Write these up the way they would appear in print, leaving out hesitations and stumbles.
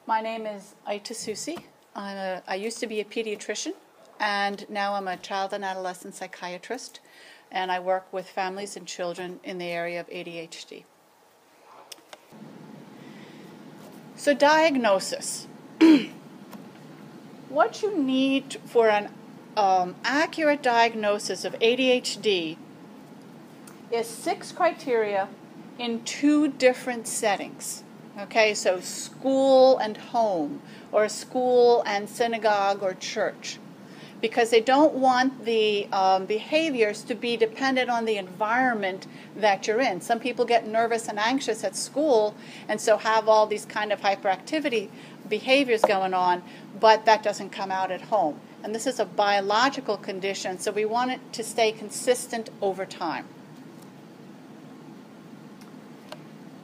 My name is Aita Susi. I used to be a pediatrician, and now I'm a child and adolescent psychiatrist, and I work with families and children in the area of ADHD. So diagnosis. What you need for an accurate diagnosis of ADHD is 6 criteria in 2 different settings. Okay, so school and home, or school and synagogue or church, because they don't want the behaviors to be dependent on the environment that you're in. Some people get nervous and anxious at school and so have all these kind of hyperactivity behaviors going on, but that doesn't come out at home. And this is a biological condition, so we want it to stay consistent over time.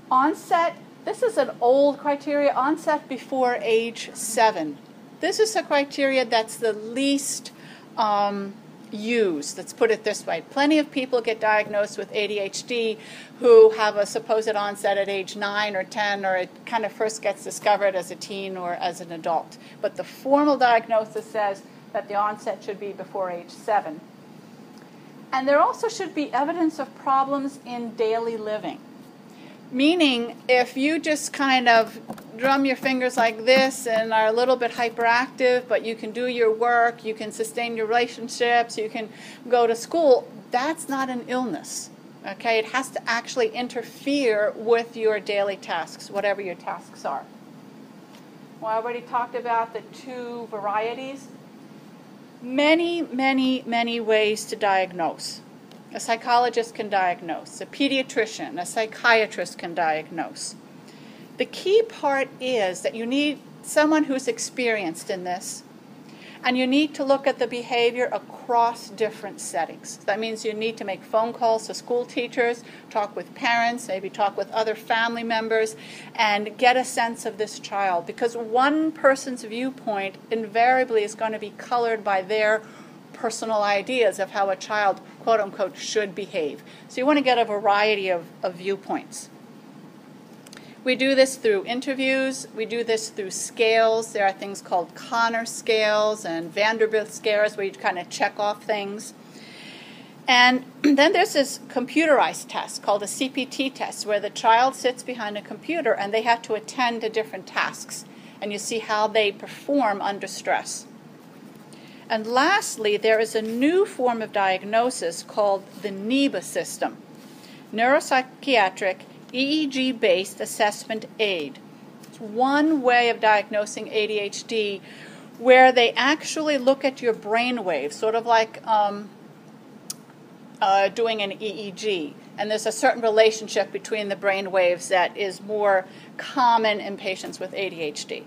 Onset. This is an old criteria, onset before age 7. This is a criteria that's the least used, let's put it this way. Plenty of people get diagnosed with ADHD who have a supposed onset at age 9 or 10, or it kind of first gets discovered as a teen or as an adult. But the formal diagnosis says that the onset should be before age 7. And there also should be evidence of problems in daily living. Meaning, if you just kind of drum your fingers like this and are a little bit hyperactive, but you can do your work, you can sustain your relationships, you can go to school, that's not an illness. Okay? It has to actually interfere with your daily tasks, whatever your tasks are. Well, I already talked about the 2 varieties. Many, many, many ways to diagnose. A psychologist can diagnose, a pediatrician, a psychiatrist can diagnose. The key part is that you need someone who's experienced in this, and you need to look at the behavior across different settings. That means you need to make phone calls to school teachers, talk with parents, maybe talk with other family members, and get a sense of this child. Because one person's viewpoint invariably is going to be colored by their personal ideas of how a child, quote-unquote, should behave. So you want to get a variety of viewpoints. We do this through interviews. We do this through scales. There are things called Connor scales and Vanderbilt scales where you kind of check off things. And then there's this computerized test called a CPT test where the child sits behind a computer and they have to attend to different tasks. And you see how they perform under stress. And lastly, there is a new form of diagnosis called the NEBA system, Neuropsychiatric EEG-based assessment aid. It's one way of diagnosing ADHD where they actually look at your brain waves, sort of like doing an EEG. And there's a certain relationship between the brain waves that is more common in patients with ADHD.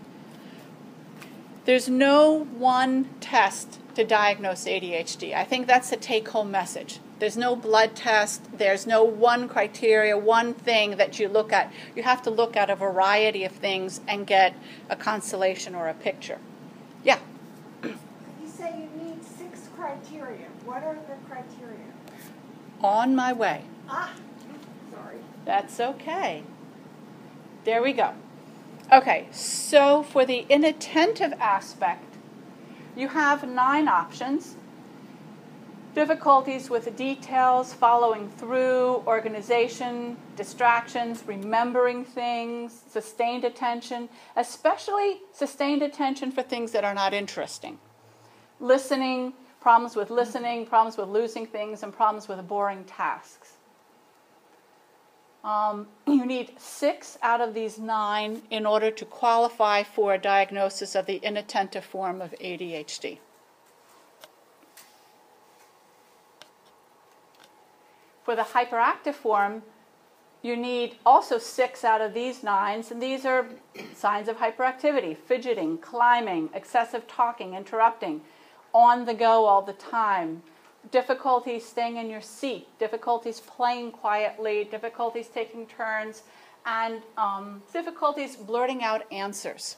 There's no one test to diagnose ADHD. I think that's the take-home message. There's no blood test. There's no one criteria, one thing that you look at. You have to look at a variety of things and get a constellation or a picture. Yeah? You say you need 6 criteria. What are the criteria? On my way. Sorry. That's okay. There we go. Okay, so for the inattentive aspect, you have 9 options. Difficulties with the details, following through, organization, distractions, remembering things, sustained attention, especially sustained attention for things that are not interesting. Listening, problems with losing things, and problems with boring tasks. You need 6 out of these 9 in order to qualify for a diagnosis of the inattentive form of ADHD. For the hyperactive form, you need also 6 out of these 9s, and these are signs of hyperactivity: fidgeting, climbing, excessive talking, interrupting, on the go all the time, difficulties staying in your seat, difficulties playing quietly, difficulties taking turns, and difficulties blurting out answers.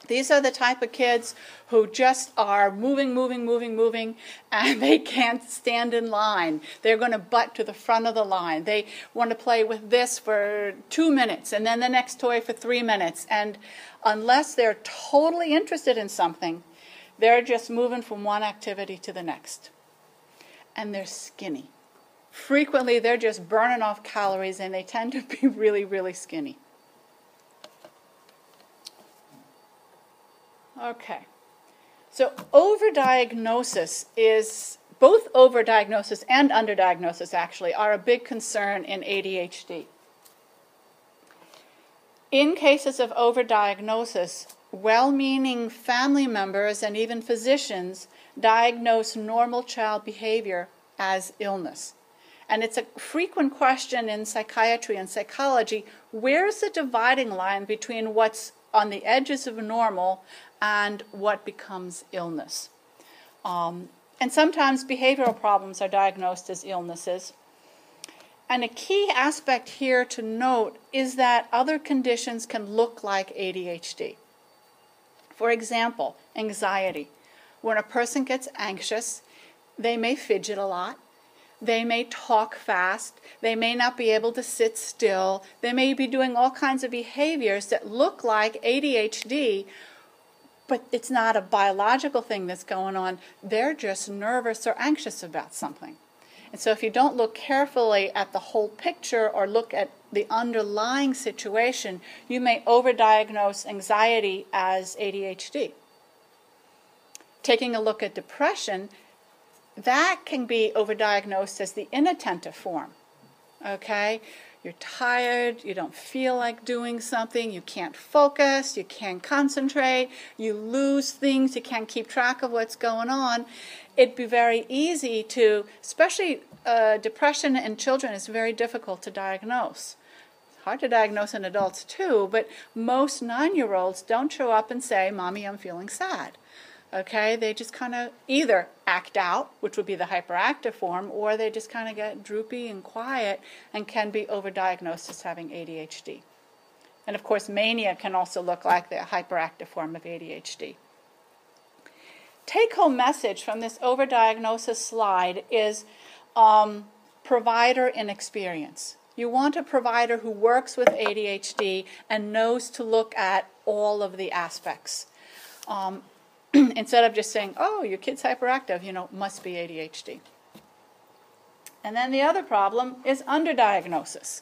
These are the type of kids who just are moving, and they can't stand in line. They're going to butt to the front of the line. They want to play with this for 2 minutes, and then the next toy for 3 minutes. And unless they're totally interested in something, they're just moving from one activity to the next. And they're skinny. Frequently, they're just burning off calories, and they tend to be really, really skinny. Okay, so overdiagnosis is, both overdiagnosis and underdiagnosis actually, are a big concern in ADHD. In cases of overdiagnosis, well-meaning family members and even physicians diagnose normal child behavior as illness. And it's a frequent question in psychiatry and psychology, where's the dividing line between what's on the edges of normal and what becomes illness? And sometimes behavioral problems are diagnosed as illnesses. And a key aspect here to note is that other conditions can look like ADHD. For example, anxiety. When a person gets anxious, they may fidget a lot. They may talk fast. They may not be able to sit still. They may be doing all kinds of behaviors that look like ADHD, but it's not a biological thing that's going on. They're just nervous or anxious about something. And so if you don't look carefully at the whole picture or look at the underlying situation, you may overdiagnose anxiety as ADHD. Taking a look at depression, that can be overdiagnosed as the inattentive form. Okay? You're tired, you don't feel like doing something, you can't focus, you can't concentrate, you lose things, you can't keep track of what's going on. It'd be very easy to, especially depression in children is very difficult to diagnose. It's hard to diagnose in adults too, but most 9-year-olds don't show up and say, "Mommy, I'm feeling sad." Okay, they just kind of either act out, which would be the hyperactive form, or they just kind of get droopy and quiet and can be overdiagnosed as having ADHD. And of course, mania can also look like the hyperactive form of ADHD. Take-home message from this overdiagnosis slide is provider inexperience. You want a provider who works with ADHD and knows to look at all of the aspects. Instead of just saying, "Oh, your kid's hyperactive, must be ADHD." And then the other problem is underdiagnosis.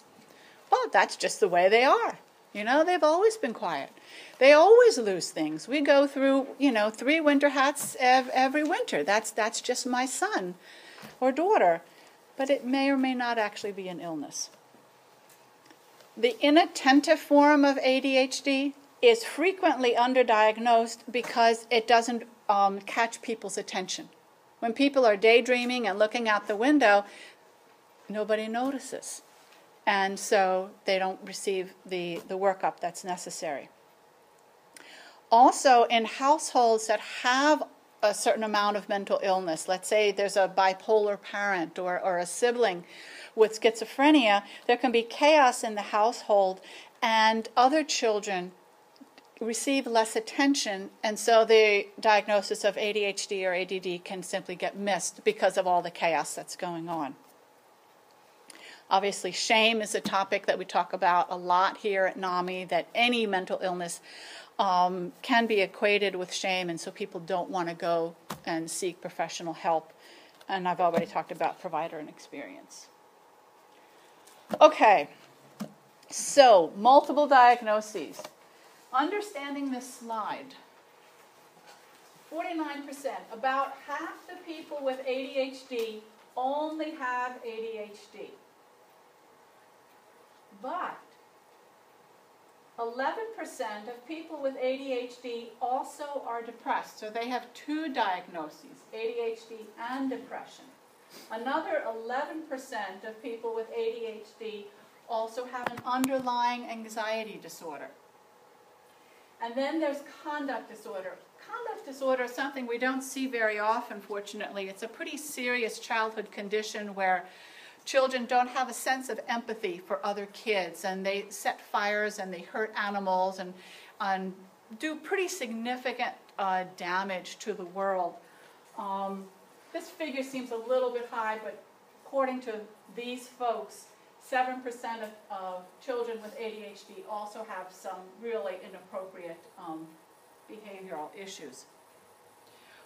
Well, that's just the way they are. They've always been quiet. They always lose things. We go through, 3 winter hats every winter. That's just my son or daughter. But it may or may not actually be an illness. The inattentive form of ADHD is frequently underdiagnosed because it doesn't catch people's attention. When people are daydreaming and looking out the window, nobody notices. And so they don't receive the workup that's necessary. Also, in households that have a certain amount of mental illness, let's say there's a bipolar parent or a sibling with schizophrenia, there can be chaos in the household and other children receive less attention, and so the diagnosis of ADHD or ADD can simply get missed because of all the chaos that's going on. Obviously, shame is a topic that we talk about a lot here at NAMI, that any mental illness can be equated with shame, and so people don't want to go and seek professional help. And I've already talked about provider and experience. Okay, so multiple diagnoses. Understanding this slide, 49%, about half the people with ADHD only have ADHD. But 11% of people with ADHD also are depressed. So they have 2 diagnoses, ADHD and depression. Another 11% of people with ADHD also have an underlying anxiety disorder. And then there's conduct disorder. Conduct disorder is something we don't see very often, fortunately. It's a pretty serious childhood condition where children don't have a sense of empathy for other kids, and they set fires and they hurt animals, and do pretty significant damage to the world. This figure seems a little bit high, but according to these folks, 7% of children with ADHD also have some really inappropriate behavioral issues.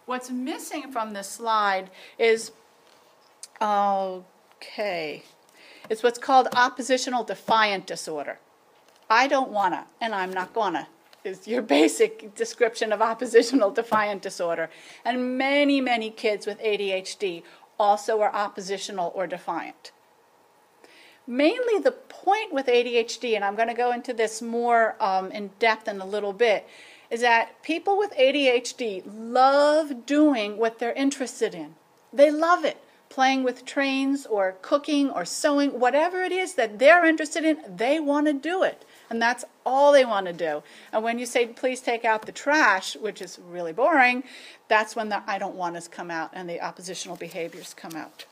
What's missing from this slide is, it's what's called oppositional defiant disorder. I don't wanna, and I'm not gonna, is your basic description of oppositional defiant disorder. And many, many kids with ADHD also are oppositional or defiant. Mainly the point with ADHD, and I'm going to go into this more in depth in a little bit, is that people with ADHD love doing what they're interested in. They love it. Playing with trains or cooking or sewing, whatever it is that they're interested in, they want to do it. And that's all they want to do. And when you say, please take out the trash, which is really boring, that's when the I don't want us come out and the oppositional behaviors come out.